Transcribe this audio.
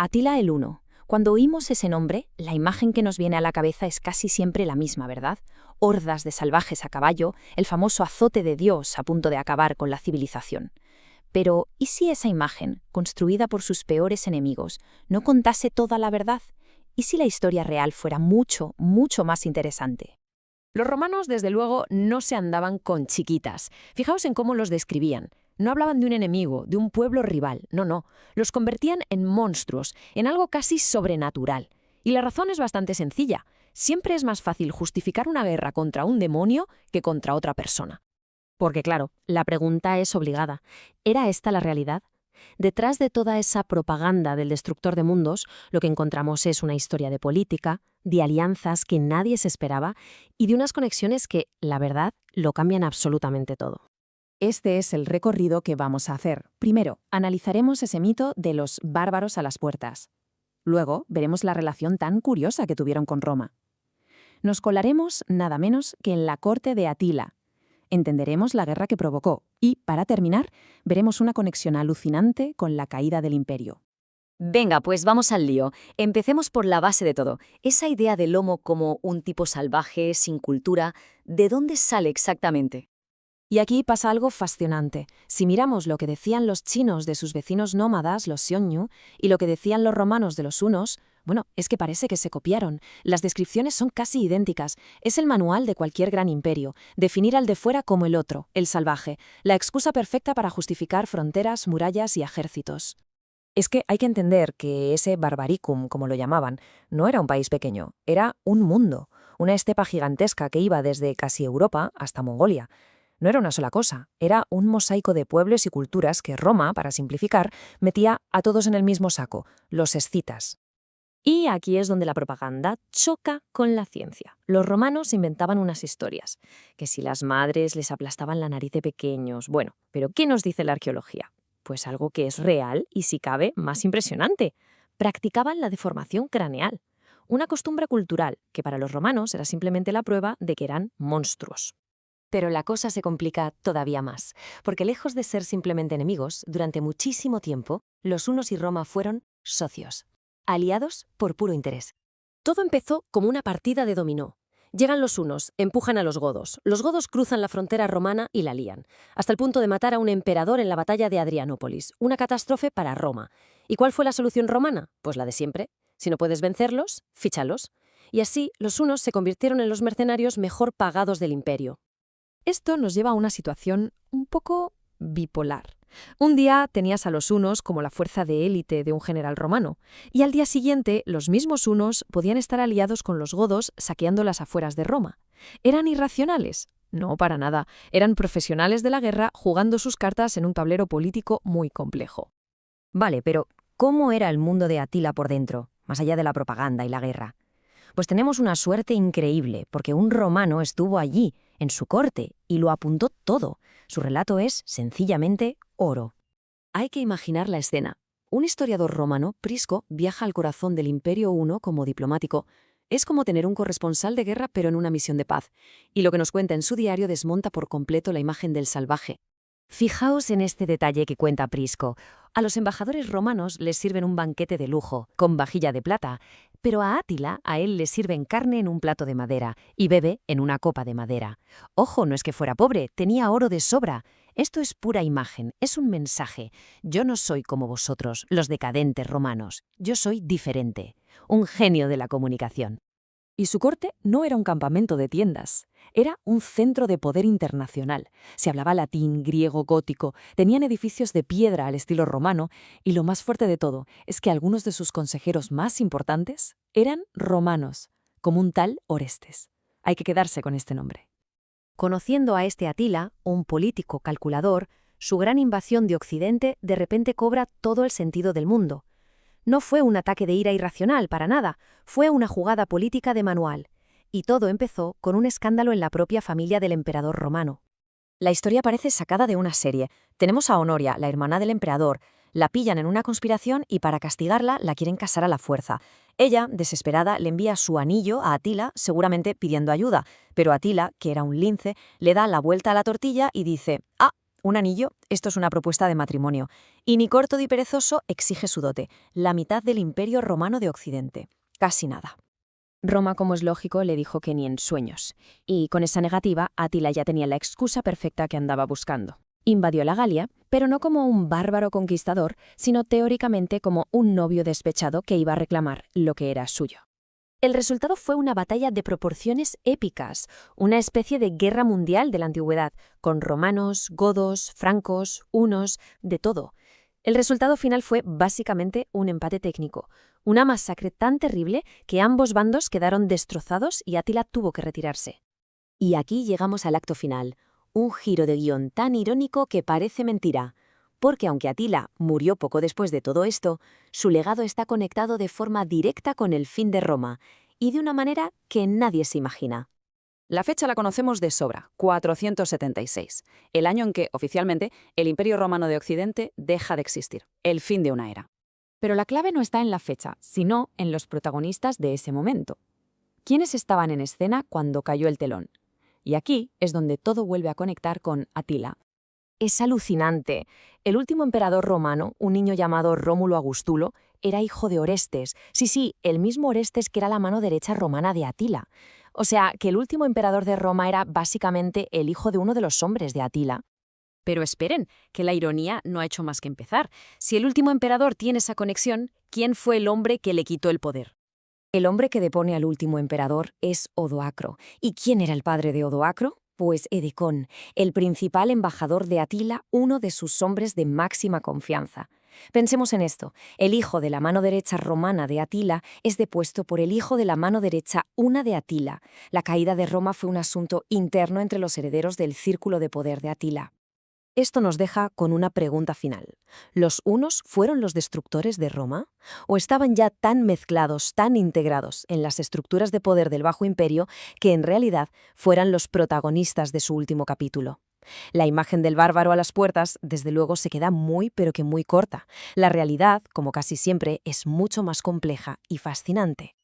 Atila el Uno. Cuando oímos ese nombre, la imagen que nos viene a la cabeza es casi siempre la misma, ¿verdad? Hordas de salvajes a caballo, el famoso azote de Dios a punto de acabar con la civilización. Pero, ¿y si esa imagen, construida por sus peores enemigos, no contase toda la verdad? ¿Y si la historia real fuera mucho, mucho más interesante? Los romanos, desde luego, no se andaban con chiquitas. Fijaos en cómo los describían. No hablaban de un enemigo, de un pueblo rival, no. Los convertían en monstruos, en algo casi sobrenatural. Y la razón es bastante sencilla. Siempre es más fácil justificar una guerra contra un demonio que contra otra persona. Porque claro, la pregunta es obligada. ¿Era esta la realidad? Detrás de toda esa propaganda del destructor de mundos, lo que encontramos es una historia de política, de alianzas que nadie se esperaba y de unas conexiones que, la verdad, lo cambian absolutamente todo. Este es el recorrido que vamos a hacer. Primero, analizaremos ese mito de los bárbaros a las puertas. Luego, veremos la relación tan curiosa que tuvieron con Roma. Nos colaremos nada menos que en la corte de Atila. Entenderemos la guerra que provocó y, para terminar, veremos una conexión alucinante con la caída del imperio. Venga, pues vamos al lío. Empecemos por la base de todo. Esa idea del Homo como un tipo salvaje, sin cultura, ¿de dónde sale exactamente? Y aquí pasa algo fascinante. Si miramos lo que decían los chinos de sus vecinos nómadas, los Xiongnu, y lo que decían los romanos de los hunos, bueno, es que parece que se copiaron. Las descripciones son casi idénticas. Es el manual de cualquier gran imperio. Definir al de fuera como el otro, el salvaje. La excusa perfecta para justificar fronteras, murallas y ejércitos. Es que hay que entender que ese Barbaricum, como lo llamaban, no era un país pequeño, era un mundo, una estepa gigantesca que iba desde casi Europa hasta Mongolia. No era una sola cosa, era un mosaico de pueblos y culturas que Roma, para simplificar, metía a todos en el mismo saco, los escitas. Y aquí es donde la propaganda choca con la ciencia. Los romanos inventaban unas historias, que si las madres les aplastaban la nariz de pequeños, bueno, pero ¿qué nos dice la arqueología? Pues algo que es real y, si cabe, más impresionante. Practicaban la deformación craneal, una costumbre cultural que para los romanos era simplemente la prueba de que eran monstruos. Pero la cosa se complica todavía más, porque lejos de ser simplemente enemigos, durante muchísimo tiempo, los hunos y Roma fueron socios, aliados por puro interés. Todo empezó como una partida de dominó. Llegan los hunos, empujan a los godos cruzan la frontera romana y la lían, hasta el punto de matar a un emperador en la batalla de Adrianópolis, una catástrofe para Roma. ¿Y cuál fue la solución romana? Pues la de siempre. Si no puedes vencerlos, fíchalos. Y así, los hunos se convirtieron en los mercenarios mejor pagados del imperio. Esto nos lleva a una situación un poco bipolar. Un día tenías a los hunos como la fuerza de élite de un general romano, y al día siguiente los mismos hunos podían estar aliados con los godos saqueando las afueras de Roma. ¿Eran irracionales? No, para nada. Eran profesionales de la guerra jugando sus cartas en un tablero político muy complejo. Vale, pero ¿cómo era el mundo de Atila por dentro, más allá de la propaganda y la guerra? Pues tenemos una suerte increíble, porque un romano estuvo allí, en su corte, y lo apuntó todo. Su relato es, sencillamente, oro. Hay que imaginar la escena. Un historiador romano, Prisco, viaja al corazón del Imperio Huno como diplomático. Es como tener un corresponsal de guerra pero en una misión de paz. Y lo que nos cuenta en su diario desmonta por completo la imagen del salvaje. Fijaos en este detalle que cuenta Prisco. A los embajadores romanos les sirven un banquete de lujo, con vajilla de plata, pero a Átila, a él le sirven carne en un plato de madera y bebe en una copa de madera. Ojo, no es que fuera pobre, tenía oro de sobra. Esto es pura imagen, es un mensaje. Yo no soy como vosotros, los decadentes romanos. Yo soy diferente. Un genio de la comunicación. Y su corte no era un campamento de tiendas, era un centro de poder internacional. Se hablaba latín, griego, gótico, tenían edificios de piedra al estilo romano, y lo más fuerte de todo es que algunos de sus consejeros más importantes eran romanos, como un tal Orestes. Hay que quedarse con este nombre. Conociendo a este Atila, un político calculador, su gran invasión de Occidente de repente cobra todo el sentido del mundo. No fue un ataque de ira irracional, para nada, fue una jugada política de manual. Y todo empezó con un escándalo en la propia familia del emperador romano. La historia parece sacada de una serie. Tenemos a Honoria, la hermana del emperador. La pillan en una conspiración y para castigarla la quieren casar a la fuerza. Ella, desesperada, le envía su anillo a Atila, seguramente pidiendo ayuda. Pero Atila, que era un lince, le da la vuelta a la tortilla y dice: «Ah, Un anillo, esto es una propuesta de matrimonio. Y ni corto ni perezoso exige su dote, la mitad del Imperio Romano de Occidente. Casi nada. Roma, como es lógico, le dijo que ni en sueños. Y con esa negativa, Atila ya tenía la excusa perfecta que andaba buscando. Invadió la Galia, pero no como un bárbaro conquistador, sino teóricamente como un novio despechado que iba a reclamar lo que era suyo. El resultado fue una batalla de proporciones épicas, una especie de guerra mundial de la antigüedad, con romanos, godos, francos, hunos, de todo. El resultado final fue básicamente un empate técnico, una masacre tan terrible que ambos bandos quedaron destrozados y Átila tuvo que retirarse. Y aquí llegamos al acto final, un giro de guión tan irónico que parece mentira, porque aunque Atila murió poco después de todo esto, su legado está conectado de forma directa con el fin de Roma, y de una manera que nadie se imagina. La fecha la conocemos de sobra, 476, el año en que, oficialmente, el Imperio Romano de Occidente deja de existir, el fin de una era. Pero la clave no está en la fecha, sino en los protagonistas de ese momento. ¿Quiénes estaban en escena cuando cayó el telón? Y aquí es donde todo vuelve a conectar con Atila. Es alucinante. El último emperador romano, un niño llamado Rómulo Augustulo, era hijo de Orestes. Sí, el mismo Orestes que era la mano derecha romana de Atila. O sea, que el último emperador de Roma era básicamente el hijo de uno de los hombres de Atila. Pero esperen, que la ironía no ha hecho más que empezar. Si el último emperador tiene esa conexión, ¿quién fue el hombre que le quitó el poder? El hombre que depone al último emperador es Odoacro. ¿Y quién era el padre de Odoacro? Pues Edecón, el principal embajador de Atila, uno de sus hombres de máxima confianza. Pensemos en esto, el hijo de la mano derecha romana de Atila es depuesto por el hijo de la mano derecha una de Atila. La caída de Roma fue un asunto interno entre los herederos del círculo de poder de Atila. Esto nos deja con una pregunta final. ¿Los hunos fueron los destructores de Roma? ¿O estaban ya tan mezclados, tan integrados en las estructuras de poder del Bajo Imperio que en realidad fueran los protagonistas de su último capítulo? La imagen del bárbaro a las puertas, desde luego, se queda muy pero que muy corta. La realidad, como casi siempre, es mucho más compleja y fascinante.